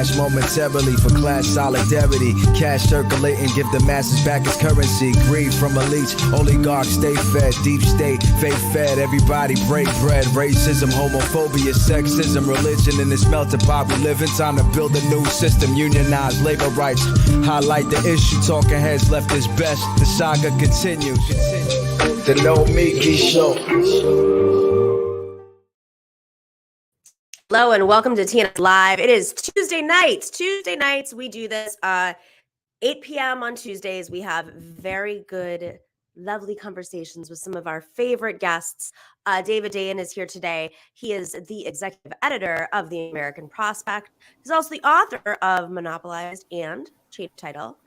crash momentarily for class solidarity. Cash circulating, give the masses back its currency. Greed from elites, oligarchs stay fed. Deep state, faith fed, everybody break bread. Racism, homophobia, sexism, religion in this melting pot we live in. Time to build a new system, unionize labor rights. Highlight the issue, talking heads left is best. The saga continues. The Nomiki Show. Hello and welcome to TNS Live. It is Tuesday nights. Tuesday nights we do this 8 p.m. on Tuesdays. We have very good, lovely conversations with some of our favorite guests. David Dayen is here today. He is the executive editor of the American Prospect. He's also the author of Monopolized and Change Title.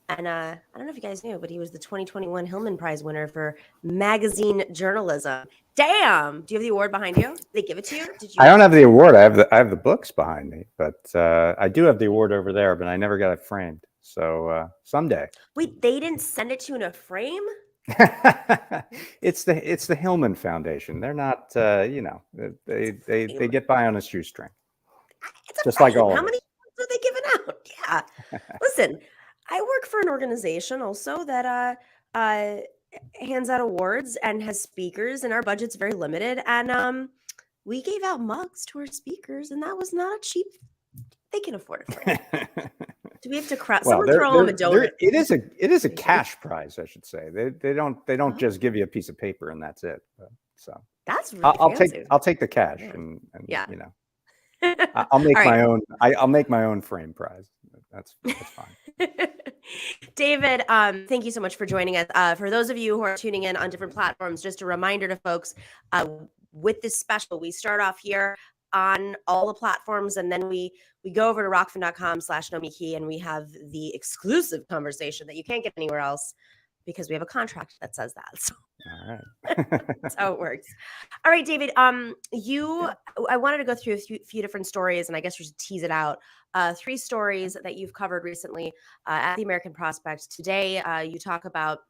And I don't know if you guys knew, but he was the 2021 Hillman Prize winner for magazine journalism. Damn! Do you have the award behind you? Did they give it to you? I don't have the award. I have the books behind me, but I do have the award over there. But I never got it framed. So someday. Wait, they didn't send it to you in a frame? It's the Hillman Foundation. They're not, they get by on a shoestring. It's just like all. How many are they giving out? Yeah. Listen. I work for an organization also that hands out awards and has speakers, and our budget's very limited. And we gave out mugs to our speakers, and that was not a cheap. They can afford it for you. Do we have to cry? Someone throw them a donut. It is a cash prize, I should say. They don't just give you a piece of paper and that's it. So that's really I'll take the cash and yeah. you know. I'll make my own. I'll make my own frame prize. That's fine. David, thank you so much for joining us. For those of you who are tuning in on different platforms, just a reminder to folks, with this special, we start off here on all the platforms, and then we go over to rockfin.com/Nomiki, and we have the exclusive conversation that you can't get anywhere else because we have a contract that says that. So. All right. That's how it works. All right, David, I wanted to go through a few different stories, and I guess we should tease it out. 3 stories that you've covered recently at the American Prospect. Today, you talk about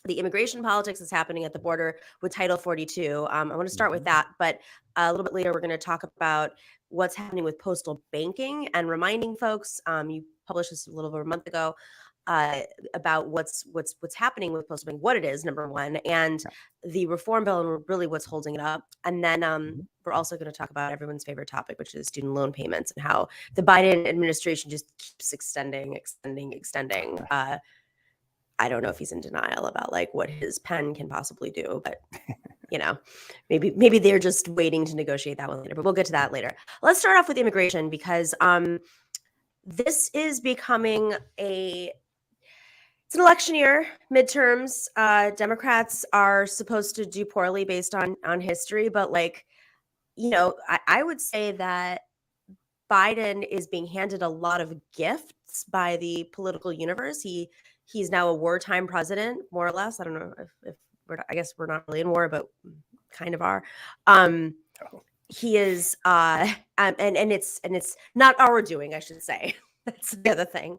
the immigration politics that's happening at the border with Title 42. I want to start with that, but a little bit later, we're going to talk about what's happening with postal banking and reminding folks, you published this a little over a month ago, about what's happening with postal banking, what it is, number one, and the reform bill and really what's holding it up. And then we're also going to talk about everyone's favorite topic, which is student loan payments and how the Biden administration just keeps extending. I don't know if he's in denial about like what his pen can possibly do, but maybe they're just waiting to negotiate that one later, but we'll get to that later. Let's start off with immigration because this is becoming it's an election year, midterms. Democrats are supposed to do poorly based on history, but I would say that Biden is being handed a lot of gifts by the political universe. He's now a wartime president, more or less. I don't know if I guess we're not really in war, but kind of are. He is, and it's not our doing, I should say. That's the other thing.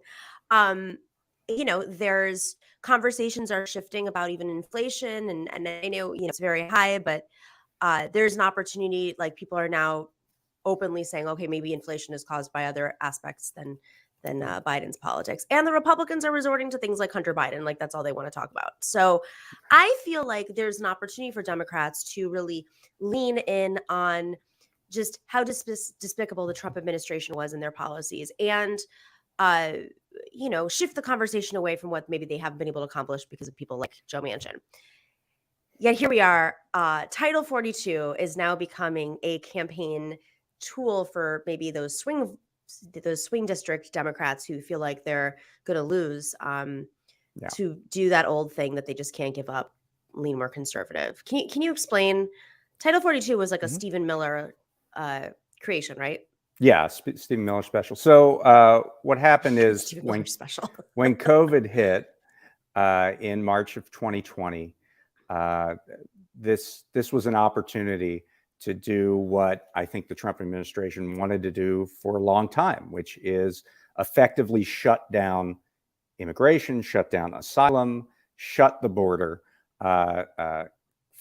There's conversations are shifting about even inflation, and I know it's very high, but there's an opportunity. Like people are now openly saying, okay, maybe inflation is caused by other aspects than Biden's politics, and the Republicans are resorting to things like Hunter Biden, like that's all they want to talk about. So I feel like there's an opportunity for Democrats to really lean in on just how despicable the Trump administration was in their policies, and shift the conversation away from what maybe they haven't been able to accomplish because of people like Joe Manchin. Yet here we are. Title 42 is now becoming a campaign tool for maybe those swing district Democrats who feel like they're going to lose to do that old thing that they just can't give up, lean more conservative. Can you explain? Title 42 was like a Stephen Miller creation, right? Yeah, Stephen Miller special. So what happened is when COVID hit in March of 2020, this was an opportunity to do what I think the Trump administration wanted to do for a long time, which is effectively shut down immigration, shut down asylum, shut the border,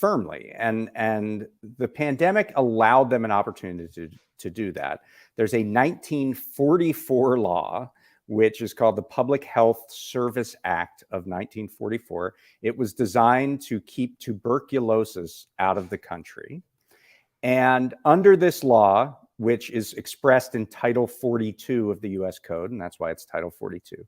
firmly. And the pandemic allowed them an opportunity to do that. There's a 1944 law, which is called the Public Health Service Act of 1944. It was designed to keep tuberculosis out of the country. And under this law, which is expressed in Title 42 of the US Code, and that's why it's Title 42,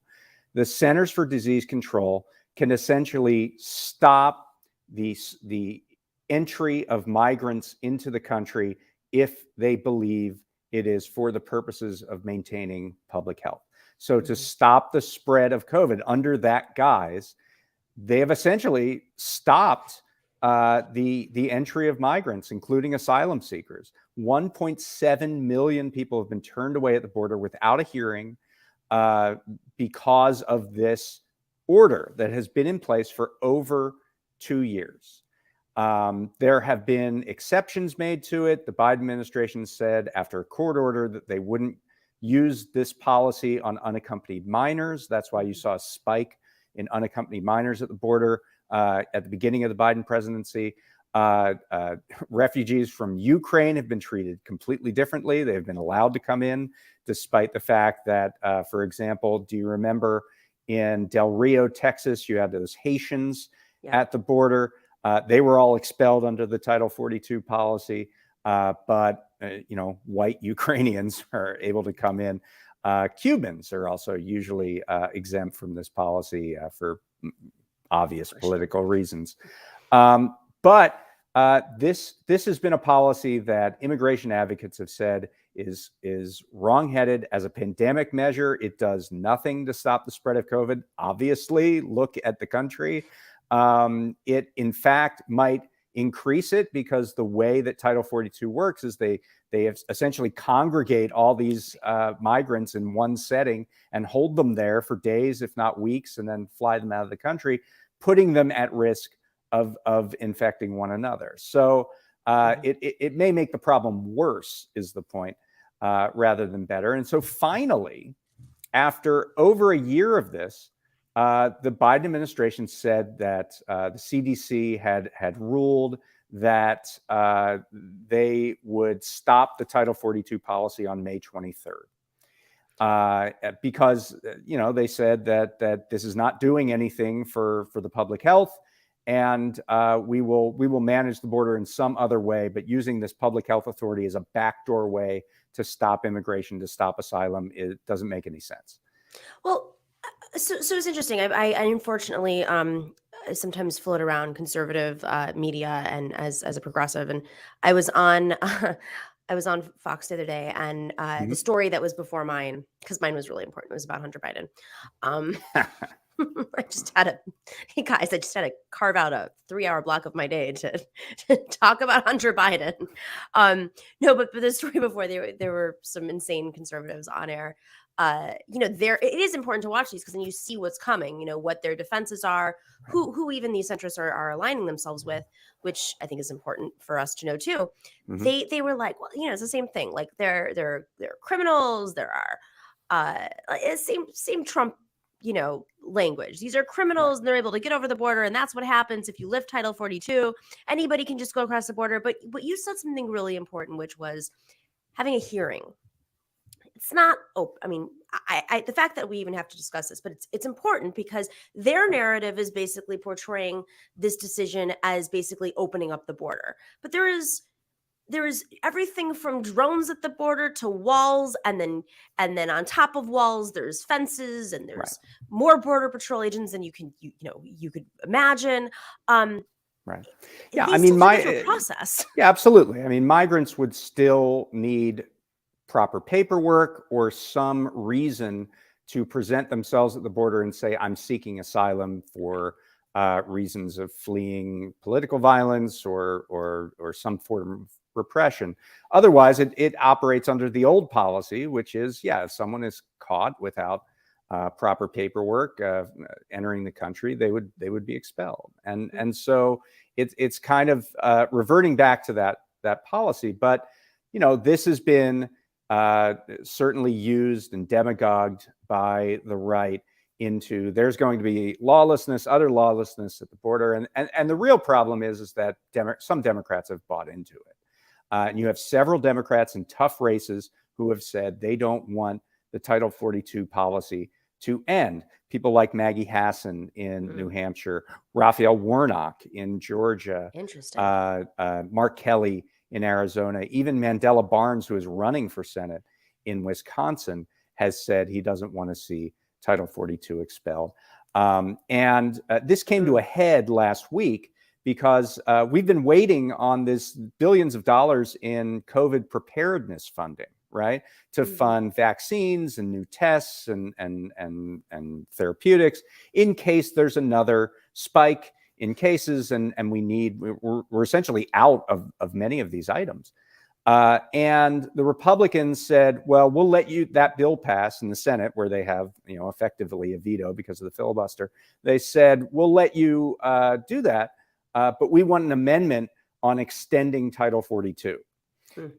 the Centers for Disease Control can essentially stop the entry of migrants into the country if they believe it is for the purposes of maintaining public health. So to stop the spread of COVID under that guise, they have essentially stopped the entry of migrants, including asylum seekers. 1.7 million people have been turned away at the border without a hearing because of this order that has been in place for over 2 years. There have been exceptions made to it. The Biden administration said after a court order that they wouldn't use this policy on unaccompanied minors. That's why you saw a spike in unaccompanied minors at the border at the beginning of the Biden presidency. Refugees from Ukraine have been treated completely differently. They've been allowed to come in, despite the fact that, for example, do you remember in Del Rio, Texas, you had those Haitians at the border? They were all expelled under the Title 42 policy, but white Ukrainians are able to come in. Cubans are also usually exempt from this policy for obvious political reasons. But this has been a policy that immigration advocates have said is wrongheaded as a pandemic measure. It does nothing to stop the spread of COVID. Obviously, look at the country. It, in fact, might increase it because the way that Title 42 works is they essentially congregate all these migrants in one setting and hold them there for days, if not weeks, and then fly them out of the country, putting them at risk of infecting one another. So it may make the problem worse, is the point, rather than better. And so finally, after over a year of this, the Biden administration said that the CDC had ruled that they would stop the Title 42 policy on May 23rd. Because they said that this is not doing anything for the public health, and we will manage the border in some other way, but using this public health authority as a backdoor way to stop immigration, to stop asylum, it doesn't make any sense. Well, so it's interesting. I unfortunately sometimes float around conservative media and as a progressive, and I was on I was on Fox the other day, and the story that was before mine, because mine was really important, it was about Hunter Biden. I just had to carve out a 3-hour block of my day to talk about Hunter Biden. No, but the story before, there were some insane conservatives on air. It is important to watch these because then you see what's coming, what their defenses are, who even these centrists are aligning themselves with, which I think is important for us to know too. They were like, well, it's the same thing. Like they're criminals. There are same Trump, language. These are criminals and they're able to get over the border. And that's what happens if you lift Title 42. Anybody can just go across the border. But you said something really important, which was having a hearing. It's not open. I mean, the fact that we even have to discuss this, but it's important because their narrative is basically portraying this decision as basically opening up the border. But there is everything from drones at the border to walls, and then on top of walls there's fences, and there's more border patrol agents than you could imagine. Right. Yeah. I mean, process. Yeah, absolutely. I mean, migrants would still need proper paperwork or some reason to present themselves at the border and say, I'm seeking asylum for reasons of fleeing political violence or some form of repression. Otherwise, it operates under the old policy, which is, if someone is caught without proper paperwork entering the country, they would be expelled. And so it's kind of reverting back to that policy. But this has been certainly used and demagogued by the right into there's going to be lawlessness, utter lawlessness at the border. And the real problem is that some Democrats have bought into it. And you have several Democrats in tough races who have said they don't want the Title 42 policy to end. People like Maggie Hassan in New Hampshire, Raphael Warnock in Georgia, Interesting. Mark Kelly in Arizona, even Mandela Barnes, who is running for Senate in Wisconsin, has said he doesn't want to see Title 42 expelled. And this came to a head last week because we've been waiting on this billions of dollars in COVID preparedness funding, right, to fund vaccines and new tests and therapeutics in case there's another spike in cases, and we're essentially out of many of these items. And the Republicans said, well, we'll let that bill pass in the Senate, where they have, effectively a veto because of the filibuster. They said, we'll let you do that, but we want an amendment on extending Title 42.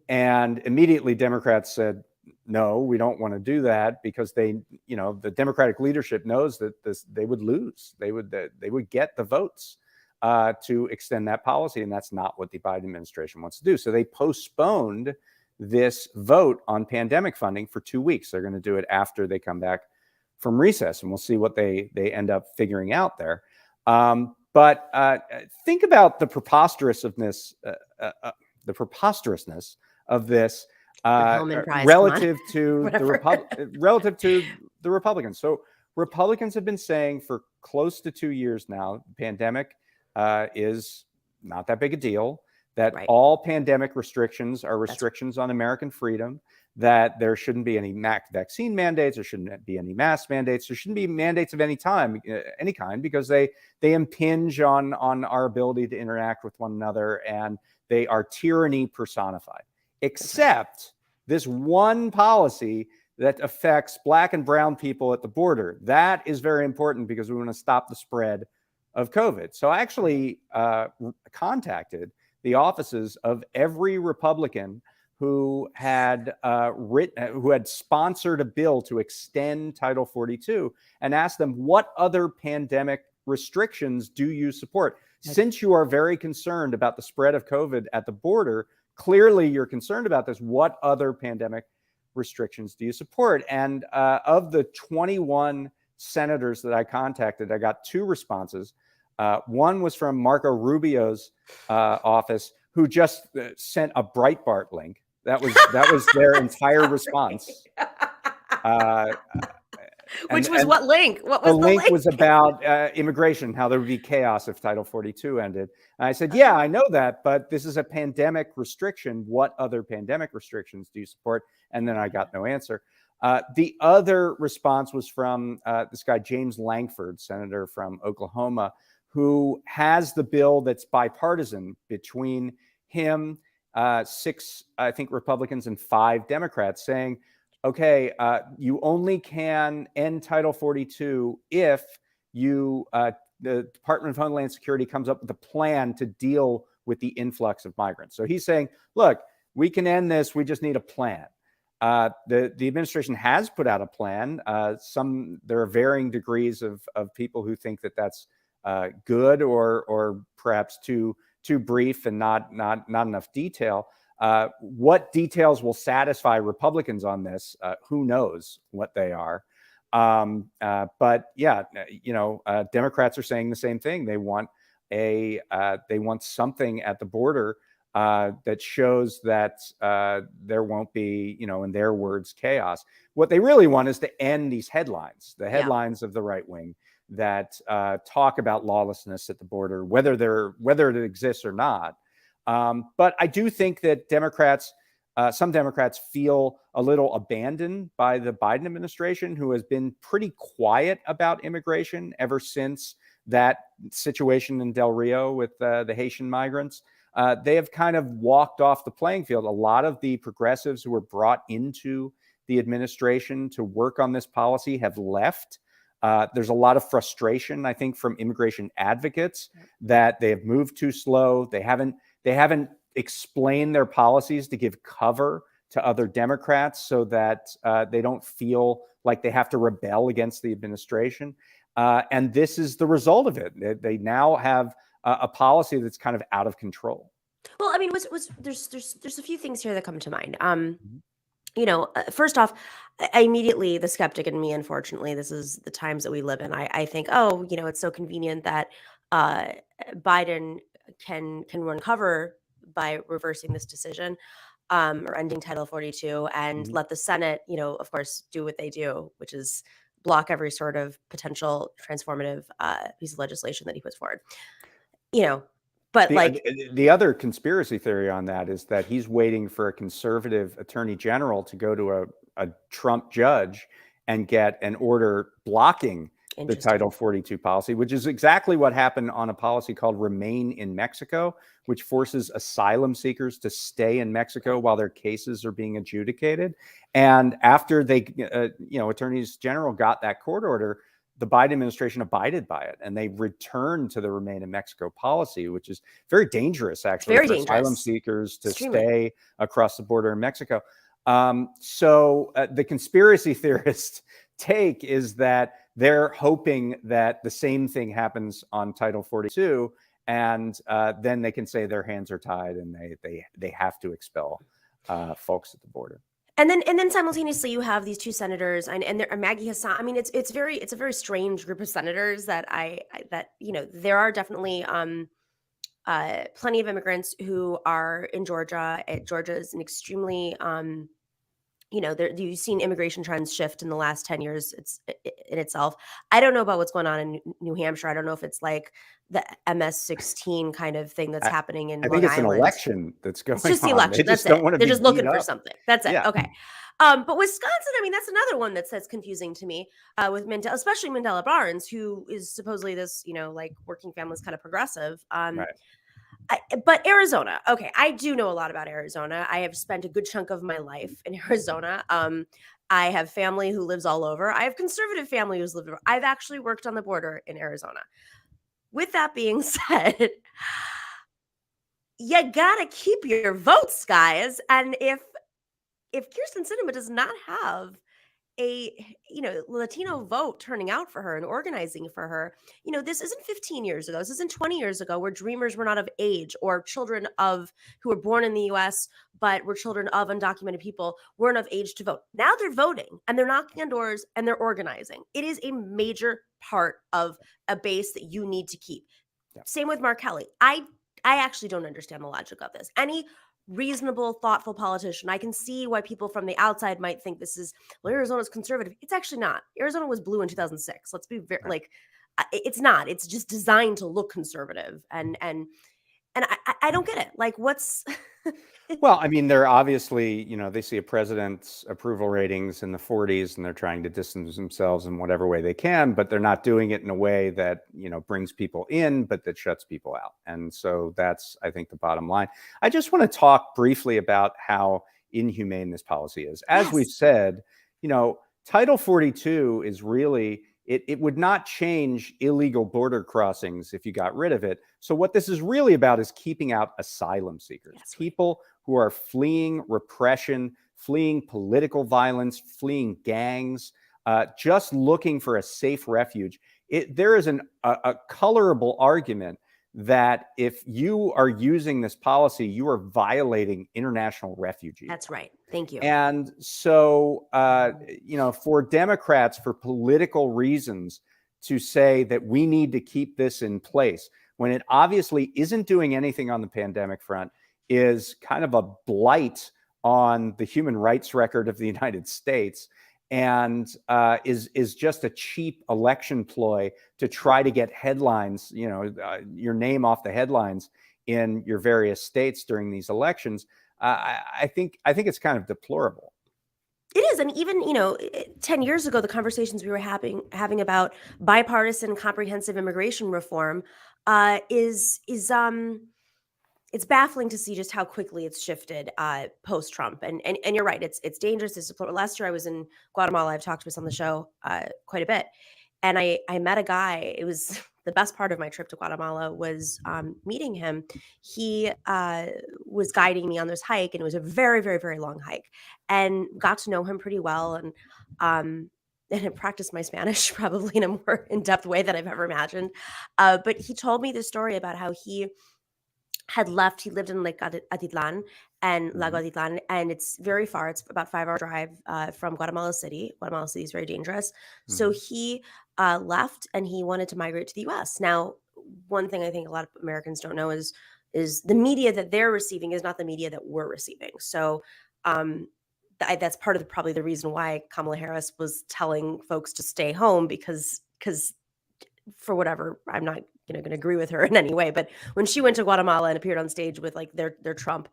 And immediately Democrats said, no, we don't want to do that, because the Democratic leadership knows that they would lose. They would get the votes to extend that policy, and that's not what the Biden administration wants to do. So they postponed this vote on pandemic funding for 2 weeks. They're going to do it after they come back from recess, and we'll see what they end up figuring out there. But think about the preposterousness of this relative to the Republicans. So Republicans have been saying for close to 2 years now, the pandemic is not that big a deal, that all pandemic restrictions are restrictions on American freedom, that there shouldn't be any vaccine mandates, there shouldn't be any mask mandates, there shouldn't be mandates of any kind, because they impinge on our ability to interact with one another, and they are tyranny personified. Except this one policy that affects Black and brown people at the border. That is very important because we want to stop the spread of COVID. So I actually contacted the offices of every Republican who had sponsored a bill to extend Title 42 and asked them, what other pandemic restrictions do you support? Since you are very concerned about the spread of COVID at the border, clearly you're concerned about this. What other pandemic restrictions do you support? And of the 21 senators that I contacted, I got 2 responses. One was from Marco Rubio's office, who just sent a Breitbart link. That was their entire response. Which was what link? What was the link? Was about immigration, how there would be chaos if Title 42 ended. And I said, yeah, I know that, but this is a pandemic restriction. What other pandemic restrictions do you support? And then I got no answer. The other response was from this guy, James Langford, senator from Oklahoma, who has the bill that's bipartisan between him, 6, I think, Republicans and 5 Democrats, saying, okay, you only can end Title 42 if the Department of Homeland Security comes up with a plan to deal with the influx of migrants. So he's saying, look, we can end this, we just need a plan. The administration has put out a plan. There are varying degrees of people who think that that's good or perhaps too brief and not enough detail. What details will satisfy Republicans on this? Who knows what they are? But yeah, Democrats are saying the same thing. They want something at the border that shows that there won't be, in their words, chaos. What they really want is to end these headlines, the headlines of the right wing that talk about lawlessness at the border, whether it exists or not. But I do think that some Democrats feel a little abandoned by the Biden administration, who has been pretty quiet about immigration ever since that situation in Del Rio with the Haitian migrants. They have kind of walked off the playing field. A lot of the progressives who were brought into the administration to work on this policy have left. There's a lot of frustration, I think, from immigration advocates that they have moved too slow. They haven't explained their policies to give cover to other Democrats so that they don't feel like they have to rebel against the administration. And this is the result of it. They now have a policy that's kind of out of control. Well, I mean, there's a few things here that come to mind. Mhm. First off, I immediately, the skeptic in me, unfortunately, this is the times that we live in. I think, oh, it's so convenient that uh, Biden can run cover by reversing this decision, or ending Title 42, and Mhm. let the Senate, of course, do what they do, which is block every sort of potential transformative piece of legislation that he puts forward. But like, The other conspiracy theory on that is that he's waiting for a conservative attorney general to go to a Trump judge and get an order blocking the interesting. Title 42 policy, which is exactly what happened on a policy called Remain in Mexico, which forces asylum seekers to stay in Mexico while their cases are being adjudicated. And after they, attorneys general got that court order, the Biden administration abided by it, and they returned to the Remain in Mexico policy, which is very dangerous, actually, very for dangerous. asylum seekers to Extremely. stay across the border in Mexico. So the conspiracy theorist take is that they're hoping that the same thing happens on Title 42, and then they can say their hands are tied and they have to expel folks at the border. And then simultaneously, you have these two senators, and there, Maggie Hassan. I mean, it's a very strange group of senators that there are definitely plenty of immigrants who are in Georgia. Georgia is an extremely you've seen immigration trends shift in the last 10 years. It's in itself. I don't know about what's going on in New Hampshire. I don't know if it's like the MS-16 kind of thing that's happening in I Long think it's Island. an election that's going on. It's just the election. They just That's don't it. want to They're be just looking beat for up. something. That's it. Yeah. Okay. But Wisconsin, I mean, that's another one that's confusing to me, with Mandela, especially Mandela Barnes, who is supposedly this, like working families kind of progressive. Right. But Arizona, okay, I do know a lot about Arizona. I have spent a good chunk of my life in Arizona. I have family who lives all over. I have conservative family who's lived over. I've actually worked on the border in Arizona. With that being said, you gotta keep your votes, guys. And if Kirsten Sinema does not have a Latino vote turning out for her and organizing for her, this isn't 15 years ago, this isn't 20 years ago, where dreamers were not of age, or children of who were born in the US but were children of undocumented people weren't of age to vote. Now they're voting, and they're knocking on doors, and they're organizing. It is a major part of a base that you need to keep. Yeah. Same with Mark Kelly. I actually don't understand the logic of this. Any reasonable, thoughtful politician, I can see why people from the outside might think this is, well, Arizona's conservative. It's actually not. Arizona was blue in 2006. Let's be very, Right. it's not. It's just designed to look conservative, and I don't get it. Like, what's Well, I mean, they're obviously, they see a president's approval ratings in the 40s, and they're trying to distance themselves in whatever way they can, but they're not doing it in a way that, brings people in, but that shuts people out. And so that's, I think, the bottom line. I just want to talk briefly about how inhumane this policy is. As we've Yes. said, Title 42 is really, it would not change illegal border crossings if you got rid of it. So what this is really about is keeping out asylum seekers, That's right. people who are fleeing repression, fleeing political violence, fleeing gangs, just looking for a safe refuge. There is a colorable argument that if you are using this policy, you are violating international refugee. That's right. Thank you. And so, for Democrats, for political reasons, to say that we need to keep this in place when it obviously isn't doing anything on the pandemic front is kind of a blight on the human rights record of the United States, and is just a cheap election ploy to try to get headlines, your name off the headlines in your various states during these elections. I think it's kind of deplorable. It is. And even, 10 years ago, the conversations we were having about bipartisan comprehensive immigration reform it's baffling to see just how quickly it's shifted post-Trump. And you're right, it's dangerous. It's deplorable. Last year I was in Guatemala. I've talked to us on the show quite a bit. And I met a guy. It was the best part of my trip to Guatemala was meeting him. He was guiding me on this hike, and it was a very, very, very long hike, and got to know him pretty well. And I practiced my Spanish probably in a more in-depth way than I've ever imagined. But he told me the story about how he had left. He lived in Lake Atitlan and Lago Atitlan, and it's very far. It's about 5-hour drive from Guatemala City. Guatemala City is very dangerous. So he left, and he wanted to migrate to the U.S. Now, one thing I think a lot of Americans don't know is the media that they're receiving is not the media that we're receiving. So that's part of probably the reason why Kamala Harris was telling folks to stay home, because for whatever, I'm not going to agree with her in any way, but when she went to Guatemala and appeared on stage with like their Trump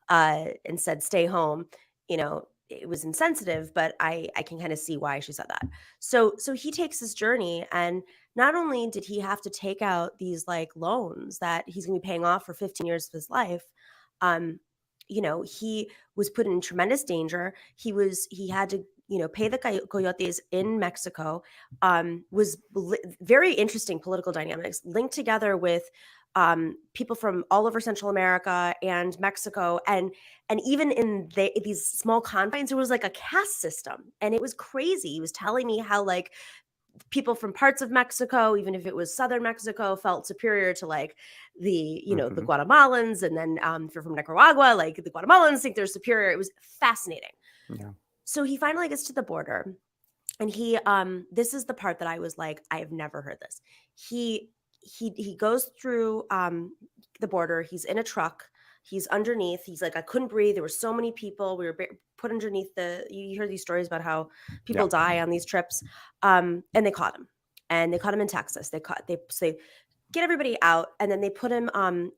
and said stay home, it was insensitive, but I can kind of see why she said that. So he takes this journey, and not only did he have to take out these like loans that he's going to be paying off for 15 years of his life, he was put in tremendous danger. He had to pay the coyotes in Mexico. Was very interesting political dynamics linked together with people from all over Central America and Mexico, and even in these small confines, there was like a caste system, and it was crazy. He was telling me how like people from parts of Mexico, even if it was southern Mexico, felt superior to like the the Guatemalans, and then if you're from Nicaragua, like the Guatemalans think they're superior. It was fascinating. Yeah. So he finally gets to the border, and he this is the part that I was like, I have never heard this. He goes through the border. He's in a truck. He's underneath. He's like, I couldn't breathe. There were so many people. We were put underneath you hear these stories about how people die on these trips. And they caught him. And they caught him in Texas. They get everybody out, and then they put him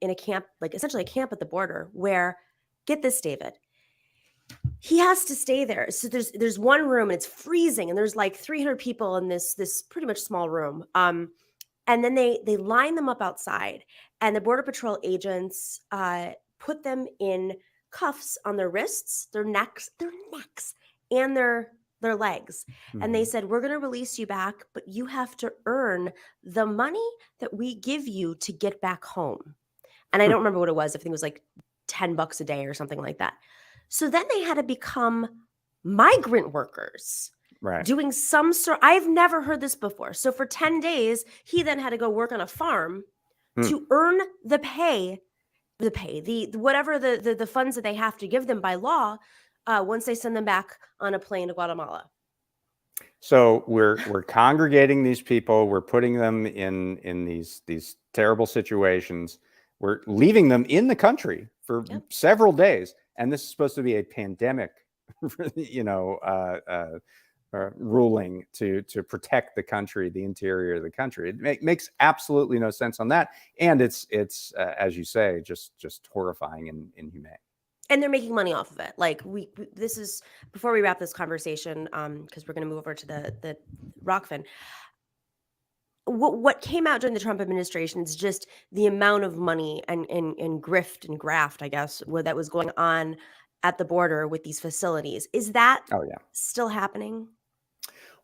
in a camp, like essentially a camp at the border where, get this, David, he has to stay there. So there's one room, and it's freezing, and there's like 300 people in this pretty much small room. And then they line them up outside, and the Border Patrol agents put them in cuffs on their wrists, their necks, and their legs. And they said, we're going to release you back, but you have to earn the money that we give you to get back home. And I don't remember what it was. I think it was like $10 a day or something like that. So then they had to become migrant workers. Right. Doing some sort. I've never heard this before. So for 10 days, he then had to go work on a farm to earn the whatever the funds that they have to give them by law once they send them back on a plane to Guatemala. So we're congregating these people. We're putting them in these terrible situations. We're leaving them in the country for several days, and this is supposed to be a pandemic, ruling to protect the country, the interior of the country. It makes absolutely no sense on that, and it's as you say, just horrifying and inhumane. And they're making money off of it. Like this is before we wrap this conversation, because we're going to move over to the Rockfin. What came out during the Trump administration is just the amount of money and grift and graft, I guess, that was going on at the border with these facilities. Is that still happening?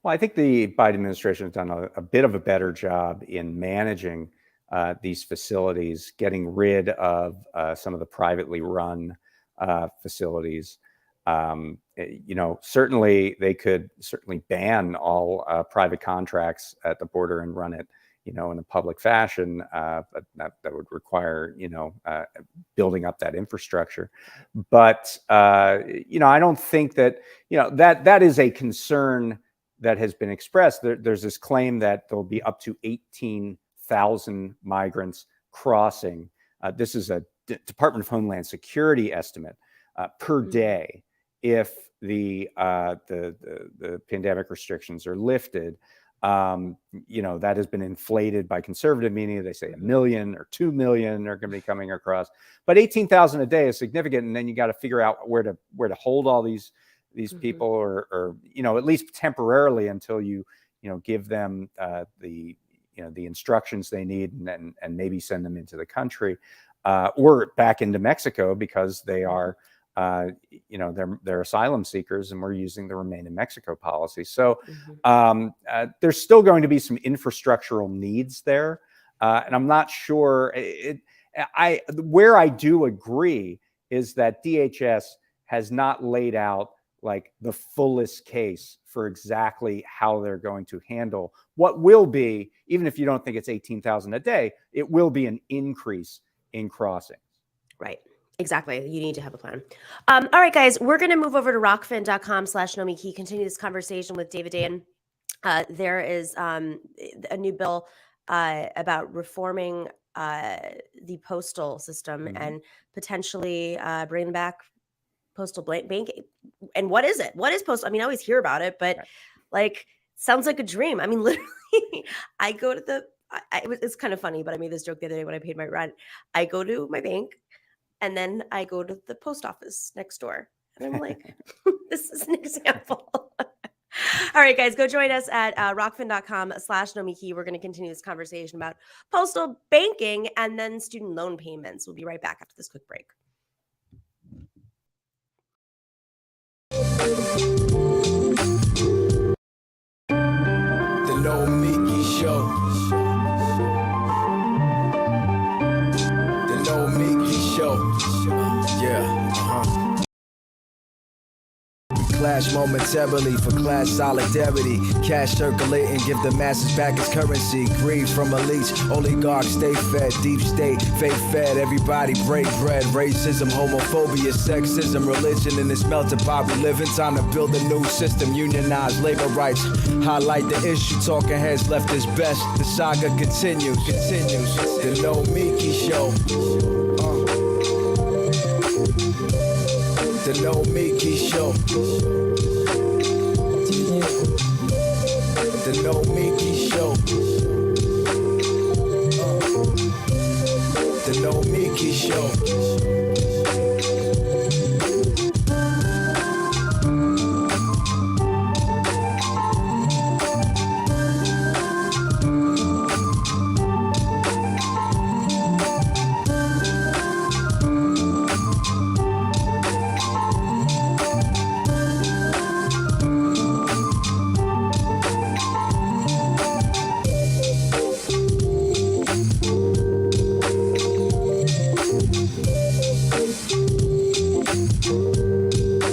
Well, I think the Biden administration has done a bit of a better job in managing these facilities, getting rid of some of the privately run facilities. Certainly they could ban all private contracts at the border and run it, in a public fashion, but that would require, building up that infrastructure. But, I don't think that, that is a concern that has been expressed. There's this claim that there'll be up to 18,000 migrants crossing. This is a Department of Homeland Security estimate per day if the pandemic restrictions are lifted. That has been inflated by conservative media. They say 1 million or 2 million are going to be coming across, but 18,000 a day is significant. And then you got to figure out where to hold all these people, or at least temporarily until you give them the instructions they need, and maybe send them into the country or back into Mexico, because they are they're asylum seekers, and we're using the Remain in Mexico policy. So Mhm. there's still going to be some infrastructural needs there, and I'm not sure. Where I do agree is that DHS has not laid out like the fullest case for exactly how they're going to handle what will be, even if you don't think it's 18,000 a day, it will be an increase in crossings. Right. Exactly. You need to have a plan. All right, guys, we're going to move over to rockfin.com/Nomiki, continue this conversation with David Dayen. There is a new bill about reforming the postal system and potentially bringing back postal banking. And what is it? What is postal? I mean, I always hear about it, but like, sounds like a dream. I mean, literally, I go to the, it's kind of funny, but I made this joke the other day when I paid my rent. I go to my bank and then I go to the post office next door. And I'm like, this is an example. All right, guys, go join us at rockfin.com/Nomiki. We're going to continue this conversation about postal banking and then student loan payments. We'll be right back after this quick break. The Nomiki Show. The Nomiki Show. Yeah. Clash momentarily for class solidarity. Cash circulating, give the masses back its currency. Greed from elites, oligarchs stay fed. Deep state, faith fed, everybody break bread. Racism, homophobia, sexism, religion in this melting pot we live in. Time to build a new system, unionize labor rights. Highlight the issue, talking heads left is best. The saga continues. The Nomiki Show. The Nomiki Show. The Nomiki Show. The Nomiki Show.